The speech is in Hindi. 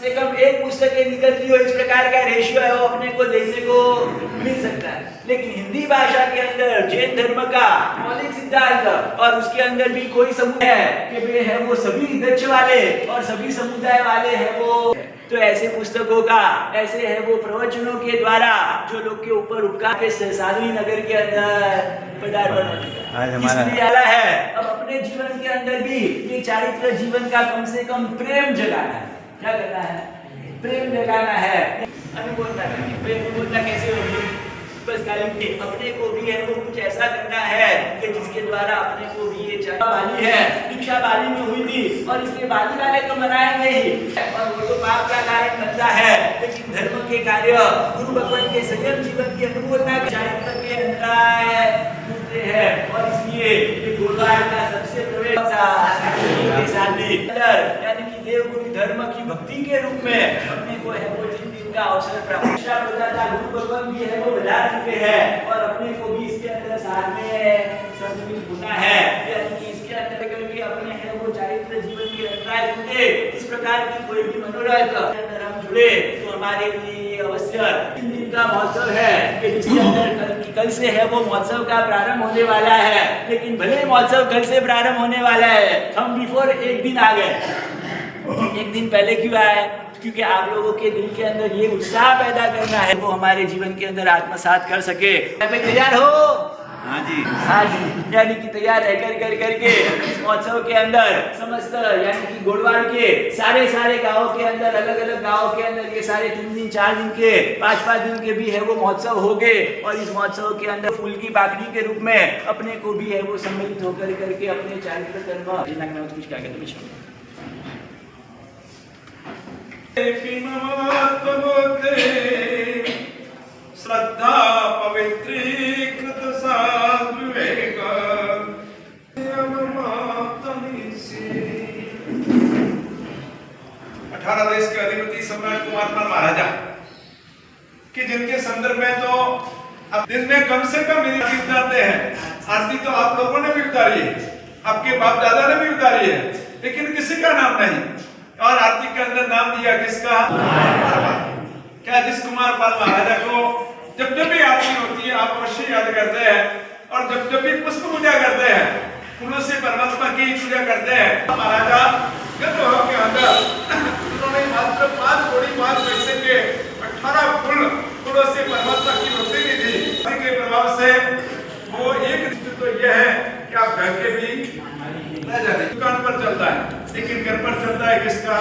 से कम एक पुस्तकें निकलती हो, इस प्रकार का रेशियो है वो अपने को देखने को मिल सकता है। लेकिन हिंदी भाषा के अंदर जैन धर्म का मौलिक सिद्धांत और उसके अंदर भी कोई समुदाय है कि वे है वो सभी गच्छ वाले और सभी समुदाय वाले है वो। तो ऐसे पुस्तकों का, ऐसे है वो प्रवचनों के द्वारा जो लोग के ऊपर उपकार के साधवी नगर के अंदर पदार्पण होता है। इसलिए आला है अब अपने जीवन के अंदर भी ये चारित्र जीवन का कम से कम प्रेम जगाना है। क्या करना है? प्रेम जगाना है। अनुबोधना करनी। अनुबोधना कैसे होगी? बस खाली अपने को भी है वो कुछ ऐसा करना है कि जिसके द्वारा अपने को भी ये बाली है, दीक्षा बाली में हुई थी और इसलिए बाली वाले तो मनाएंगे ही और वो तो पाप का कारण बनता है, लेकिन धर्म के कार्य गुरु भगवान के संयम जीवन की अनुबोधना के चारित्र के अंतराय होते हैं और इसलिए ये गुरुवार का सबसे प्रवेश यानी कि देव गुरु धर्म की भक्ति के रूप में अपने को है वो का अवसर प्राप्त गुरु भगवान भी है वो बता चुके हैं और अपने को भी इसके अंदर साथ में सम्मिलित होना है, यानी कि इसके अंदर करके अपने है वो चारित्र जीवन के अंतराय होंगे। इस प्रकार की कोई भी मनोरथ अगर हम जुड़े तो हमारे लिए अवश्य 3 दिन का महोत्सव है कि जिसके अंदर कल से है वो महोत्सव का प्रारंभ होने वाला है। लेकिन भले महोत्सव कल से प्रारंभ होने वाला है, हम बिफोर एक दिन आ गए। एक दिन पहले क्यों आए? क्योंकि आप लोगों के दिल के अंदर ये उत्साह पैदा करना है वो हमारे जीवन के अंदर आत्मसात कर सके। तैयार हो? हाँ जी, हाँ जी। यानी कि तैयार रह कर करके इस महोत्सव के अंदर समस्त यानी कि गोड़वाड़ के सारे गांवों के अंदर, अलग अलग गांवों के अंदर ये सारे 3 दिन 4 दिन के 5 दिन के भी है वो महोत्सव हो गए और इस महोत्सव के अंदर फूल की पाखड़ी के रूप में अपने को भी है वो सम्मिलित होकर करके अपने चारित्र धर्म कुछ क्या कहते श्रद्धा पवित्रीकृत साधुवेक 18 देश के अधिपति सम्राट कुमार पाल महाराजा कि जिनके संदर्भ में तो अब दिन में कम से कम उतारते हैं। आरती तो आप लोगों ने भी उतारी है, आपके बाप दादा ने भी उतारी है, लेकिन किसी का नाम नहीं। और आरती के अंदर नाम दिया किसका? क्या जिस कुमार पाल महाराजा को जब भी आरती होती है आप अवश्य याद करते हैं और जब भी पुष्प पूजा करते हैं, फूलों से परमात्मा की पूजा करते हैं। महाराजा गतभाव के अंदर उन्होंने मात्र 5 कौड़ी 5 पैसे के 18 फूलों से परमात्मा की भक्ति की थी। इसके प्रभाव से वो एक तो यह है कि आप घर के भी दुकान पर चलता है, लेकिन घर पर चलता है किसका?